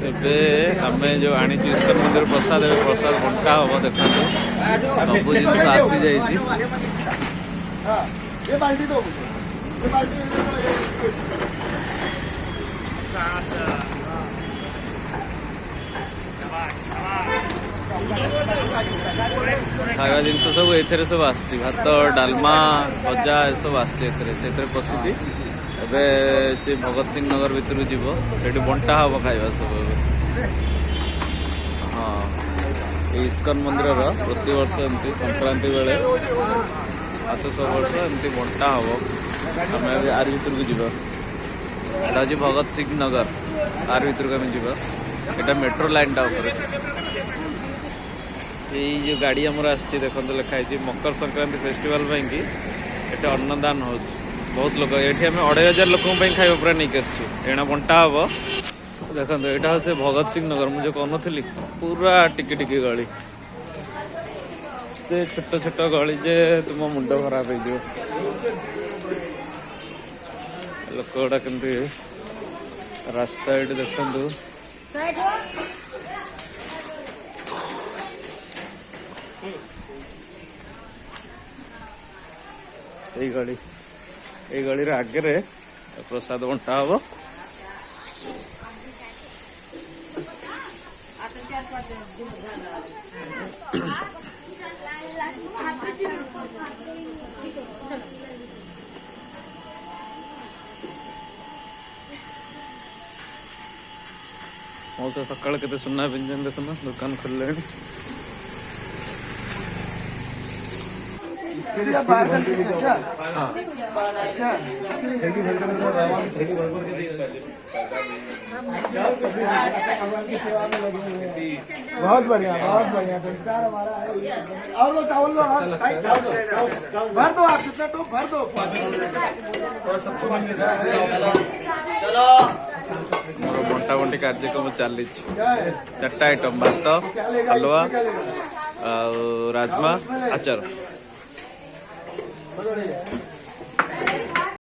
ଏବେ ଆମେ ଯେଉଁ ଆଣିଛୁ ଇସ୍କନ ମନ୍ଦିର ପ୍ରସାଦ, ଏବେ ପ୍ରସାଦ ବଣ୍ଟା ହେବ। ଦେଖନ୍ତୁ ସବୁ ଜିନିଷ ଆସିଯାଇଛି। ଖାଇବା ଜିନିଷ ସବୁ ଏଥିରେ ସବୁ ଆସିଛି। ଭାତ, ଡାଲମା, ଭଜା ଏସବୁ ଆସିଛି ସେଥିରେ ପଶିଛି। ଏବେ ସେ ଭଗତ ସିଂ ନଗର ଭିତରକୁ ଯିବ, ସେଠି ବଣ୍ଟା ହେବ ଖାଇବା ସବୁ। ଏବେ ହଁ, ଏଇ ଇସ୍କନ ମନ୍ଦିରର ପ୍ରତିବର୍ଷ ଏମିତି ସଂକ୍ରାନ୍ତି ବେଳେ ଆସେ, ସବୁ ବର୍ଷ ଏମିତି ବଣ୍ଟା ହେବ। ଆମେ ଏବେ ଆରି ଭିତରକୁ ଯିବା। ଏଇଟା ହେଉଛି ଭଗତ ସିଂ ନଗର, ଆରି ଭିତରକୁ ଆମେ ଯିବା। ଏଇଟା ମେଟ୍ରୋ ଲାଇନ୍ଟା ଉପରେ। ଏଇ ଯେଉଁ ଗାଡ଼ି ଆମର ଆସିଛି ଦେଖନ୍ତୁ, ଲେଖା ହେଇଛି ମକର ସଂକ୍ରାନ୍ତି ଫେଷ୍ଟିଭାଲ ପାଇଁକି ଏଠି ଅନ୍ନଦାନ ହେଉଛି। ବହୁତ ଲୋକ ଏଠି, ଆମେ 2500 ଲୋକଙ୍କ ପାଇଁ ଖାଇବା ପୁରା ନେଇକି ଆସିଛୁ। ଏଣା ବଣ୍ଟା ହେବ। ଦେଖନ୍ତୁ ଏଇଟା ହେଉଛି ଭଗତ ସିଂ ନଗର। ମୁଁ ଯେଉଁ କହୁନଥିଲି ପୁରା ଟିକେ ଟିକେ ଗଳି, ଏତେ ଛୋଟ ଛୋଟ ଗଳି ଯେ ତୁମ ମୁଣ୍ଡ ଖରାପ ହେଇଯିବ। ଲୋକ ଗୁଡ଼ା କେମିତି ରାସ୍ତା ଏଇଠି ଦେଖନ୍ତୁ। ଏଇ ଗଳିର ଆଗରେ ପ୍ରସାଦ ବଣ୍ଟା ହବ। ମଉସା ସକାଳେ କେତେ ସୁନା ପିନ୍ଧୁଛନ୍ତି ଦେଖୁନ, ଦୋକାନ ଖୋଲିଲେଣି। बहुत बढ़िया संस्कार हमारा है। और लो चावल लो, भर दो आप, कितना टोप भर दो। चलो मोर बंटा बंटी कार्यक्रम चली। 4टा आइटम, भात, हलवा, राजमा, आचार।